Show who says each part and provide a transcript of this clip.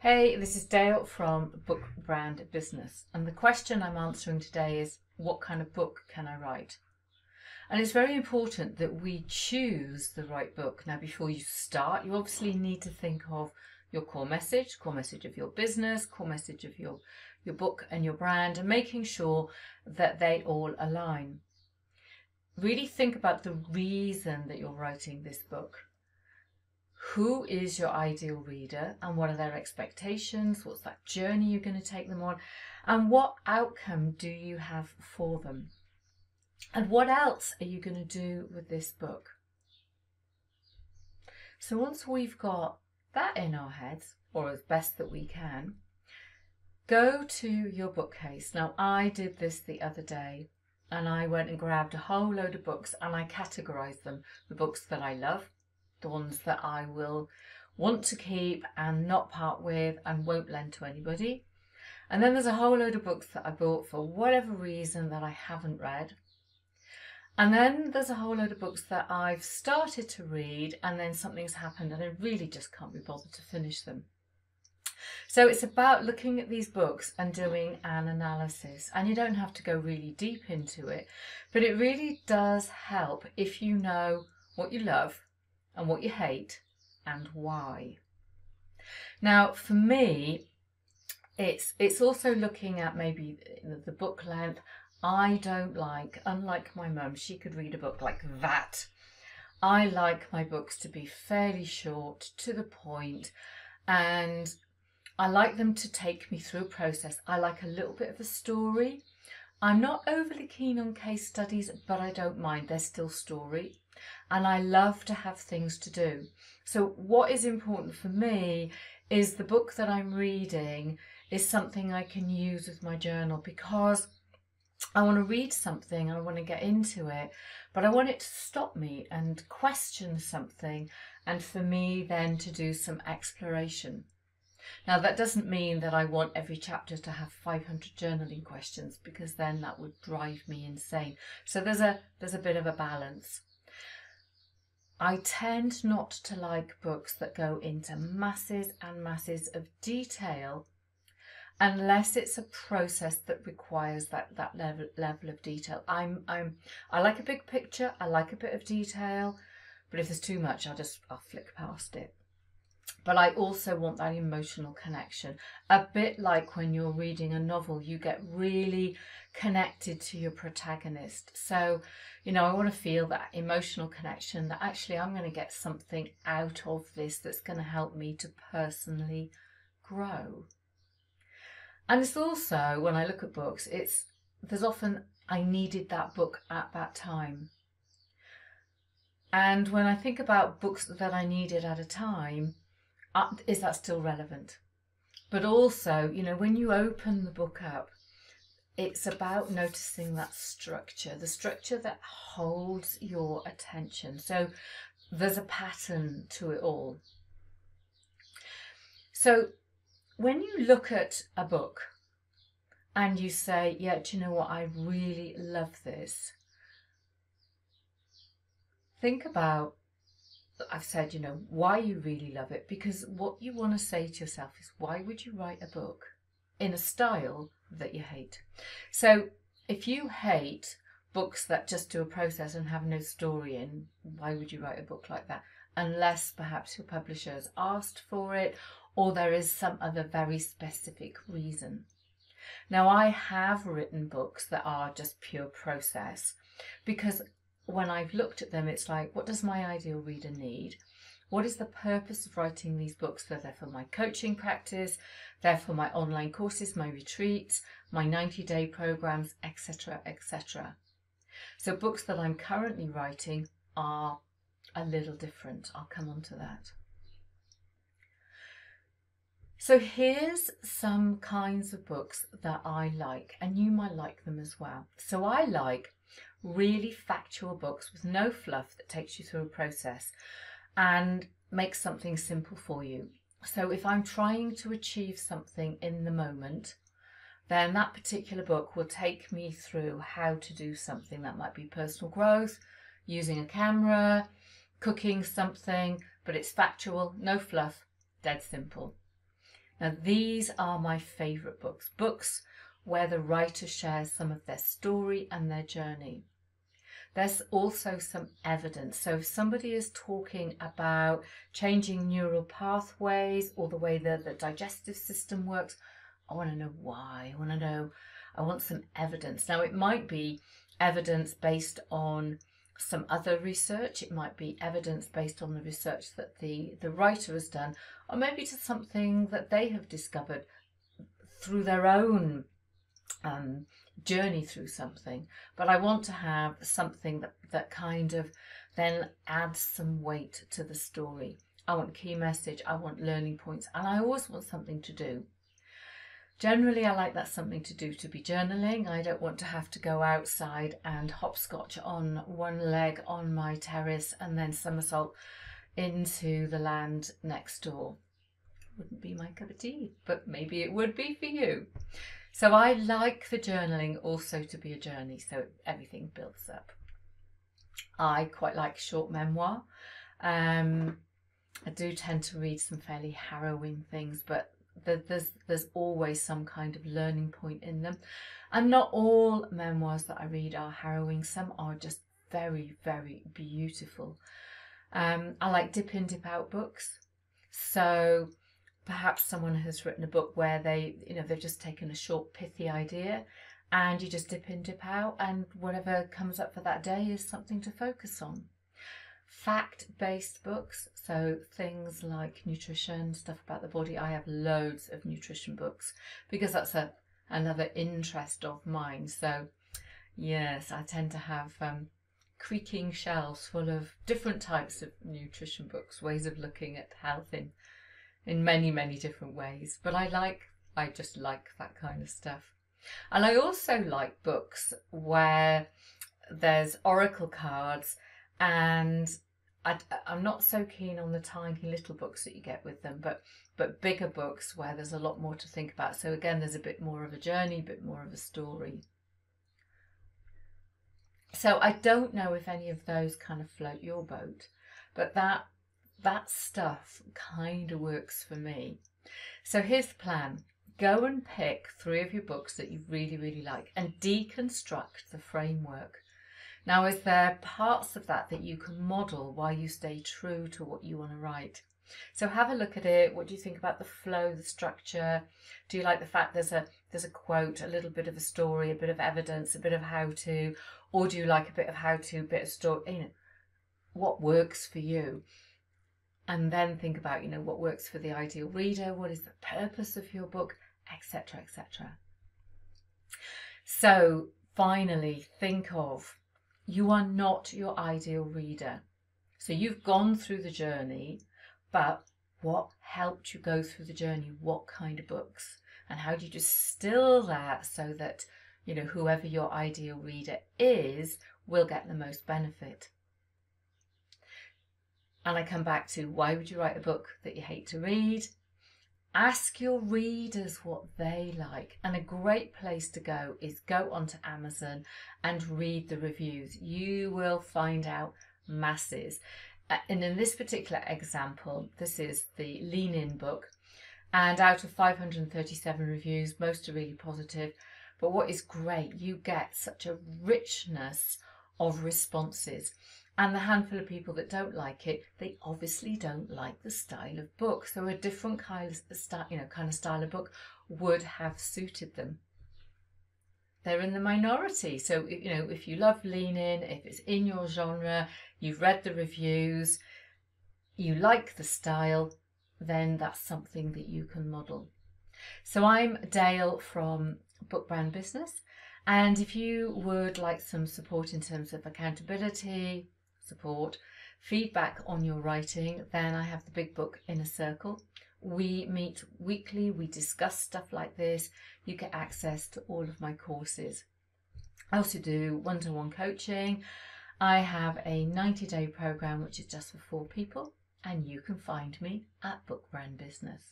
Speaker 1: Hey, this is Dale from Book Brand Business, and the question I'm answering today is, what kind of book can I write? And it's very important that we choose the right book. Now, before you start, you obviously need to think of your core message of your business, core message of your book and your brand, and making sure that they all align. Really think about the reason that you're writing this book. Who is your ideal reader and what are their expectations? What's that journey you're going to take them on? And what outcome do you have for them? And what else are you going to do with this book? So once we've got that in our heads, or as best that we can, go to your bookcase. Now, I did this the other day and I went and grabbed a whole load of books and I categorized them. The books that I love, the ones that I will want to keep and not part with and won't lend to anybody. And then there's a whole load of books that I bought for whatever reason that I haven't read. And then there's a whole load of books that I've started to read and then something's happened and I really just can't be bothered to finish them. So it's about looking at these books and doing an analysis. And you don't have to go really deep into it, but it really does help if you know what you love and what you hate and why. Now, for me, it's also looking at maybe the book length. I don't like, unlike my mum, she could read a book like that. I like my books to be fairly short, to the point, and I like them to take me through a process. I like a little bit of a story. I'm not overly keen on case studies, but I don't mind. They're still story. And I love to have things to do. So what is important for me is the book that I'm reading is something I can use with my journal, because I want to read something and I want to get into it, but I want it to stop me and question something, and for me then to do some exploration. Now, that doesn't mean that I want every chapter to have 500 journaling questions, because then that would drive me insane. So there's a bit of a balance. I tend not to like books that go into masses and masses of detail unless it's a process that requires that level of detail. I like a big picture, I like a bit of detail, but if there's too much, I'll flick past it. But I also want that emotional connection. A bit like when you're reading a novel, you get really connected to your protagonist. So, I want to feel that emotional connection, that actually I'm going to get something out of this that's going to help me to personally grow. And it's also, when I look at books, there's often, I needed that book at that time. And when I think about books that I needed at a time, is that still relevant? But also, when you open the book up, it's about noticing that structure, the structure that holds your attention. So there's a pattern to it all. So when you look at a book and you say, yeah, do you know what? I really love this. Think about, I've said, why you really love it, because what you want to say to yourself is, why would you write a book in a style that you hate? So if you hate books that just do a process and have no story in, why would you write a book like that? Unless perhaps your publisher has asked for it, or there is some other very specific reason. Now, I have written books that are just pure process, because when I've looked at them, it's like, what does my ideal reader need? What is the purpose of writing these books? They're for my coaching practice, they're for my online courses, my retreats, my 90-day programs, etc., etc. So books that I'm currently writing are a little different. I'll come on to that. So here's some kinds of books that I like, and you might like them as well. So I like really factual books with no fluff, that takes you through a process and makes something simple for you. So if I'm trying to achieve something in the moment, then that particular book will take me through how to do something. That might be personal growth, using a camera, cooking something, but it's factual, no fluff, dead simple. Now, these are my favourite books, books where the writer shares some of their story and their journey. There's also some evidence. So if somebody is talking about changing neural pathways or the way that the digestive system works, I want to know why. I want some evidence. Now, it might be evidence based on some other research. It might be evidence based on the research that the writer has done, or maybe to something that they have discovered through their own journey through something. But I want to have something that kind of then adds some weight to the story. I want key message, I want learning points, and I always want something to do. Generally, I like that something to do to be journaling. I don't want to have to go outside and hopscotch on one leg on my terrace and then somersault into the land next door. Wouldn't be my cup of tea, but maybe it would be for you. So I like the journaling also to be a journey, so everything builds up. I quite like short memoir. I do tend to read some fairly harrowing things, but there's always some kind of learning point in them. And not all memoirs that I read are harrowing. Some are just very, very beautiful. I like dip in, dip out books. So perhaps someone has written a book where they've just taken a short pithy idea and you just dip in, dip out, and whatever comes up for that day is something to focus on. Fact-based books, so things like nutrition, stuff about the body. I have loads of nutrition books because that's another interest of mine. So yes, I tend to have creaking shelves full of different types of nutrition books, ways of looking at health in many, many different ways. But I just like that kind of stuff. And I also like books where there's oracle cards, and I'm not so keen on the tiny little books that you get with them, but bigger books where there's a lot more to think about. So again, there's a bit more of a journey, a bit more of a story. So I don't know if any of those kind of float your boat, but that stuff kind of works for me. So here's the plan. Go and pick 3 of your books that you really, really like and deconstruct the framework. Now, is there parts of that you can model while you stay true to what you want to write? So have a look at it. What do you think about the flow, the structure? Do you like the fact there's a quote, a little bit of a story, a bit of evidence, a bit of how-to? Or do you like a bit of how-to, a bit of story? What works for you? And then think about, what works for the ideal reader, what is the purpose of your book, etc., etc. So finally, think of, you are not your ideal reader. So you've gone through the journey, but what helped you go through the journey? What kind of books? And how do you distill that so that, whoever your ideal reader is will get the most benefit? And I come back to, why would you write a book that you hate to read? Ask your readers what they like. And a great place to go is go onto Amazon and read the reviews. You will find out masses. And in this particular example, this is the Lean In book. And out of 537 reviews, most are really positive. But what is great, you get such a richness of responses. And the handful of people that don't like it, they obviously don't like the style of book. So a different kind of style of book would have suited them. They're in the minority. So, if you love Lean In, if it's in your genre, you've read the reviews, you like the style, then that's something that you can model. So I'm Dale from Book Brand Business. And if you would like some support in terms of accountability, support, feedback on your writing, then I have the Big Book Inner Circle. We meet weekly, we discuss stuff like this. You get access to all of my courses. I also do one-to-one coaching. I have a 90-day program which is just for 4 people, and you can find me at Book Brand Business.